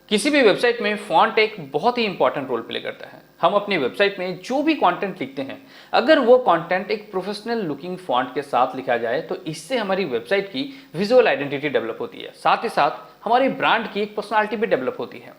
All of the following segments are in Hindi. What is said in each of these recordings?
किसी भी वेबसाइट में फॉन्ट एक बहुत ही इंपॉर्टेंट रोल प्ले करता है। हम अपनी वेबसाइट में जो भी कंटेंट लिखते हैं, अगर वो कंटेंट एक प्रोफेशनल लुकिंग फॉन्ट के साथ लिखा जाए तो इससे हमारी वेबसाइट की विजुअल आइडेंटिटी डेवलप होती है, साथ ही साथ हमारी ब्रांड की एक पर्सनालिटी भी डेवलप होती है।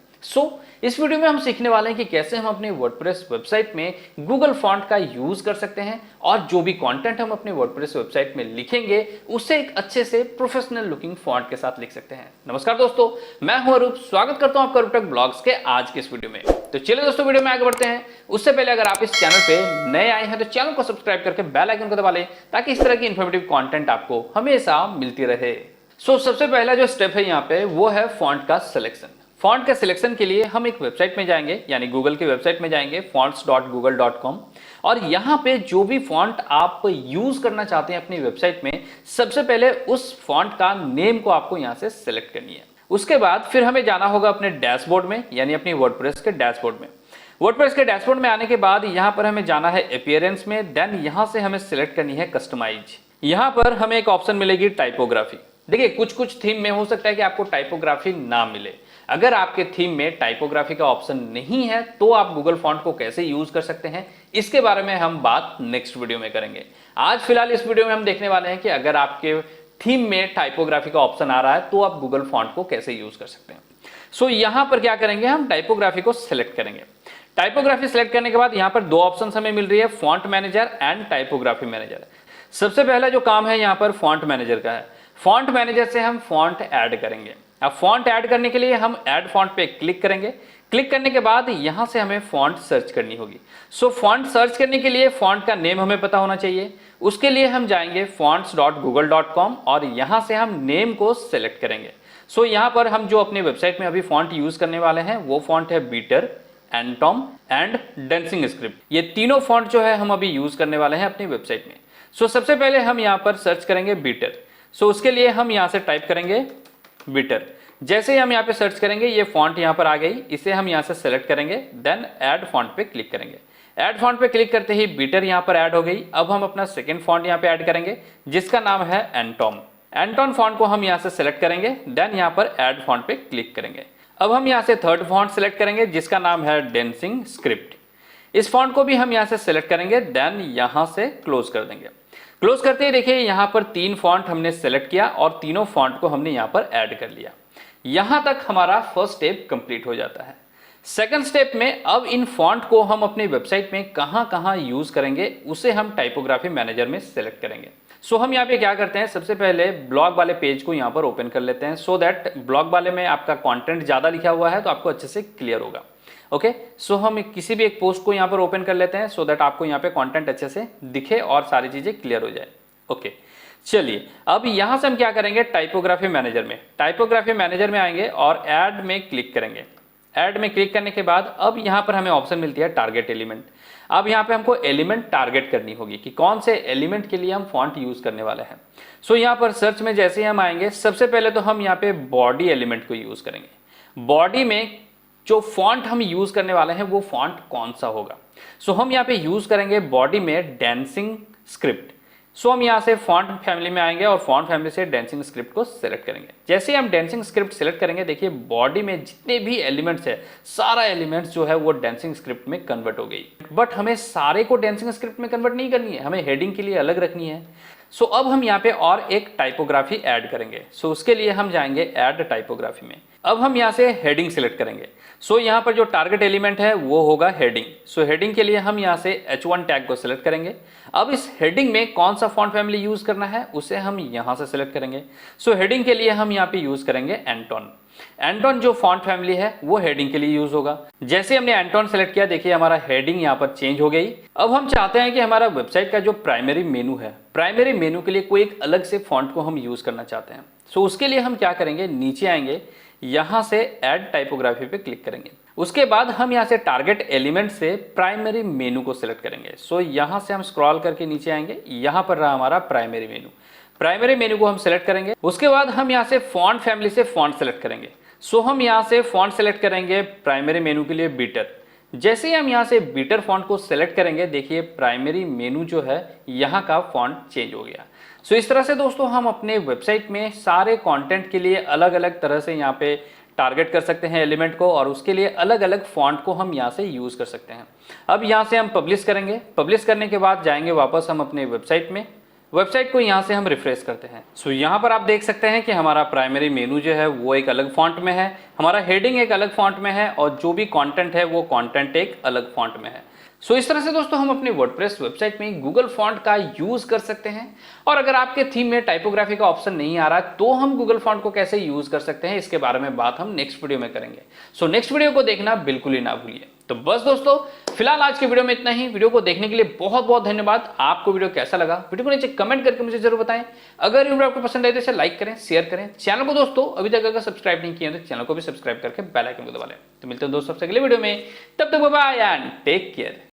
इस वीडियो में हम सीखने वाले हैं कि कैसे हम अपने वर्डप्रेस वेबसाइट में गूगल फॉन्ट का यूज कर सकते हैं और जो भी कंटेंट हम अपने वर्डप्रेस वेबसाइट में लिखेंगे उसे एक अच्छे से प्रोफेशनल लुकिंग फॉन्ट के साथ लिख सकते हैं। नमस्कार दोस्तों, मैं हूं अरूप, स्वागत करता हूं आपका अरूप टेक ब्लॉग्स के आज के इस वीडियो में। तो चलिए दोस्तों, वीडियो में आगे बढ़ते हैं। उससे पहले अगर आप इस चैनल पे नए आए हैं तो चैनल को सब्सक्राइब करके बेल आइकन को दबा लें ताकि इस तरह की इन्फॉर्मेटिव कंटेंट आपको हमेशा मिलती रहे। सबसे पहला जो स्टेप है यहाँ पे वो है फॉन्ट का सिलेक्शन। फॉन्ट के सिलेक्शन के लिए हम एक वेबसाइट में जाएंगे, यानी गूगल की वेबसाइट में जाएंगे fonts.google.com, और यहाँ पे जो भी फॉन्ट आप यूज करना चाहते हैं अपनी वेबसाइट में, सबसे पहले उस फॉन्ट का नेम को आपको यहाँ से सिलेक्ट करनी है। उसके बाद फिर हमें जाना होगा अपने डैशबोर्ड में, यानी अपनी वर्डप्रेस के डैशबोर्ड में। वर्डप्रेस के डैशबोर्ड में आने के बाद यहाँ पर हमें जाना है अपीयरेंस में, देन यहाँ से हमें सिलेक्ट करनी है कस्टमाइज। यहाँ पर हमें एक ऑप्शन मिलेगी टाइपोग्राफी। देखिए, कुछ थीम में हो सकता है कि आपको टाइपोग्राफी ना मिले। अगर आपके थीम में टाइपोग्राफी का ऑप्शन नहीं है तो आप गूगल फॉन्ट को कैसे यूज कर सकते हैं, इसके बारे में हम बात नेक्स्ट वीडियो में करेंगे। आज फिलहाल इस वीडियो में हम देखने वाले हैं कि अगर आपके थीम में टाइपोग्राफी का ऑप्शन आ रहा है तो आप गूगल फॉन्ट को कैसे यूज कर सकते हैं। यहां पर क्या करेंगे, हम टाइपोग्राफी को सिलेक्ट करेंगे। टाइपोग्राफी सिलेक्ट करने के बाद यहां पर दो ऑप्शन हमें मिल रही है, font manager and typography manager. सबसे पहला जो काम है यहां पर फॉन्ट मैनेजर का है। फॉन्ट मैनेजर से हम फॉन्ट ऐड करेंगे। अब फॉन्ट ऐड करने के लिए हम ऐड फॉन्ट पे क्लिक करेंगे। क्लिक करने के बाद यहां से हमें फॉन्ट सर्च करनी होगी। फॉन्ट सर्च करने के लिए फॉन्ट का नेम हमें पता होना चाहिए। उसके लिए हम जाएंगे fonts.google.com और यहां से हम नेम को सिलेक्ट करेंगे। यहां पर हम जो अपनी वेबसाइट में अभी फॉन्ट यूज करने वाले हैं वो फॉन्ट है बीटर, एंटोम एंड डेंसिंग स्क्रिप्ट। ये तीनों फॉन्ट जो है हम अभी यूज करने वाले हैं अपनी वेबसाइट में। सबसे पहले हम यहाँ पर सर्च करेंगे बीटर। उसके लिए हम यहाँ से टाइप करेंगे बीटर। जैसे ही हम यहाँ पे सर्च करेंगे ये फॉन्ट यहाँ पर आ गई, इसे हम यहाँ से सेलेक्ट करेंगे, देन ऐड फॉन्ट पे क्लिक करेंगे। ऐड फॉन्ट पे क्लिक करते ही बीटर यहाँ पर ऐड हो गई। अब हम अपना सेकंड फॉन्ट यहाँ पे ऐड करेंगे जिसका नाम है एंटोम। एंटोम फॉन्ट को हम यहाँ से सेलेक्ट करेंगे, देन यहाँ पर ऐड फॉन्ट पे क्लिक करेंगे। अब हम यहाँ से थर्ड फॉन्ट सेलेक्ट करेंगे जिसका नाम है डेंसिंग स्क्रिप्ट। इस फॉन्ट को भी हम यहाँ से सेलेक्ट करेंगे, देन यहाँ से क्लोज कर देंगे। क्लोज करते ही देखिए यहाँ पर तीन फॉन्ट हमने सेलेक्ट किया और तीनों फॉन्ट को हमने यहाँ पर ऐड कर लिया। यहां तक हमारा फर्स्ट स्टेप कंप्लीट हो जाता है। सेकंड स्टेप में अब इन फॉन्ट को हम अपनी वेबसाइट में कहां यूज करेंगे उसे हम टाइपोग्राफी मैनेजर में सेलेक्ट करेंगे। हम यहाँ पे क्या करते हैं, सबसे पहले ब्लॉग वाले पेज को यहाँ पर ओपन कर लेते हैं, सो दैट ब्लॉग वाले में आपका कंटेंट ज्यादा लिखा हुआ है तो आपको अच्छे से क्लियर होगा। ओके, हम किसी भी एक पोस्ट को यहाँ पर ओपन कर लेते हैं सो दैट आपको यहाँ पे कंटेंट अच्छे से दिखे और सारी चीजें क्लियर हो जाए। ओके, चलिए अब यहां से हम क्या करेंगे, टाइपोग्राफी मैनेजर में आएंगे और ऐड में क्लिक करेंगे। ऐड में क्लिक करने के बाद अब यहां पर हमें ऑप्शन मिलती है टारगेट एलिमेंट। अब यहां पे हमको एलिमेंट टारगेट करनी होगी कि कौन से एलिमेंट के लिए हम फॉन्ट यूज करने वाले हैं। यहां पर सर्च में जैसे ही हम आएंगे, सबसे पहले तो हम यहाँ पे बॉडी एलिमेंट को यूज करेंगे। बॉडी में जो फॉन्ट हम यूज करने वाले हैं वो फॉन्ट कौन सा होगा। हम यहाँ पे यूज करेंगे बॉडी में डेंसिंग स्क्रिप्ट। हम यहाँ से फॉन्ट फैमिली में आएंगे और फॉन्ट फैमिली से डेंसिंग स्क्रिप्ट को सिलेक्ट करेंगे। जैसे ही हम डेंसिंग स्क्रिप्ट सिलेक्ट करेंगे, देखिए बॉडी में जितने भी एलिमेंट्स है, सारा एलिमेंट्स जो है वो डेंसिंग स्क्रिप्ट में कन्वर्ट हो गई। बट हमें सारे को डेंसिंग स्क्रिप्ट में कन्वर्ट नहीं करनी है, हमें हेडिंग के लिए अलग रखनी है। अब हम यहाँ पे और एक टाइपोग्राफी ऐड करेंगे। उसके लिए हम जाएंगे ऐड टाइपोग्राफी में। अब हम यहाँ से हेडिंग सिलेक्ट करेंगे। यहाँ पर जो टारगेट एलिमेंट है वो होगा हेडिंग। हेडिंग के लिए हम यहाँ से H1 टैग को सिलेक्ट करेंगे। अब इस हेडिंग में कौन सा फॉन्ट फैमिली यूज करना है उसे हम यहाँ से सिलेक्ट करेंगे। हेडिंग के लिए हम यहाँ पे यूज करेंगे एंटोन। एंटोन जो फॉन्ट फैमिली है वो हेडिंग के लिए यूज होगा। जैसे हमने एंटोन सेलेक्ट किया, देखिए हमारा हेडिंग यहाँ पर चेंज हो गई। अब हम चाहते हैं कि हमारा वेबसाइट का जो प्राइमरी मेनू है, प्राइमरी मेनू के लिए कोई एक अलग से फॉन्ट को हम यूज करना चाहते हैं। उसके लिए हम क्या करेंगे, नीचे आएंगे, यहां से ऐड टाइपोग्राफी पे क्लिक करेंगे। उसके बाद हम यहां से टारगेट एलिमेंट से प्राइमरी मेनू को सिलेक्ट करेंगे। यहां से हम स्क्रॉल करके नीचे आएंगे, यहां पर रहा हमारा प्राइमरी मेनू। प्राइमरी मेनू को हम सिलेक्ट करेंगे। उसके बाद हम यहां से फॉन्ट फैमिली से फॉन्ट सेलेक्ट करेंगे। हम यहां से फॉन्ट सेलेक्ट करेंगे प्राइमरी मेनू के लिए बीटर। जैसे ही हम यहां से बीटर फॉन्ट को सिलेक्ट करेंगे, देखिए प्राइमरी मेनू जो है यहाँ का फॉन्ट चेंज हो गया। इस तरह से दोस्तों हम अपने वेबसाइट में सारे कंटेंट के लिए अलग अलग तरह से यहाँ पे टारगेट कर सकते हैं एलिमेंट को, और उसके लिए अलग अलग फॉन्ट को हम यहाँ से यूज कर सकते हैं। अब यहाँ से हम पब्लिश करेंगे। पब्लिश करने के बाद जाएंगे वापस हम अपने वेबसाइट में। वेबसाइट को यहाँ से हम रिफ्रेश करते हैं। सो यहाँ पर आप देख सकते हैं कि हमारा प्राइमरी मेनू जो है वो एक अलग फॉन्ट में है, हमारा हेडिंग एक अलग फॉन्ट में है, और जो भी कंटेंट है वो कंटेंट एक अलग फॉन्ट में है। सो इस तरह से दोस्तों हम अपनी वर्डप्रेस वेबसाइट में गूगल फॉन्ट का यूज कर सकते हैं। और अगर आपके थीम में टाइपोग्राफी का ऑप्शन नहीं आ रहा तो हम गूगल फॉन्ट को कैसे यूज कर सकते हैं, इसके बारे में बात हम नेक्स्ट वीडियो में करेंगे। सो नेक्स्ट वीडियो को देखना बिल्कुल ही ना भूलिए। तो बस दोस्तों फिलहाल आज के वीडियो में इतना ही। वीडियो को देखने के लिए बहुत बहुत धन्यवाद। आपको वीडियो कैसा लगा वीडियो को नीचे कमेंट करके मुझे जरूर बताएं। अगर वीडियो आपको पसंद आए तो इसे लाइक करें, शेयर करें। चैनल को दोस्तों अभी तक अगर सब्सक्राइब नहीं किया तो चैनल को भी सब्सक्राइब करके बेल आइकन को दबा लें। तो मिलते हैं दोस्तों सबसे अगले वीडियो में, तब तक bye bye and take care.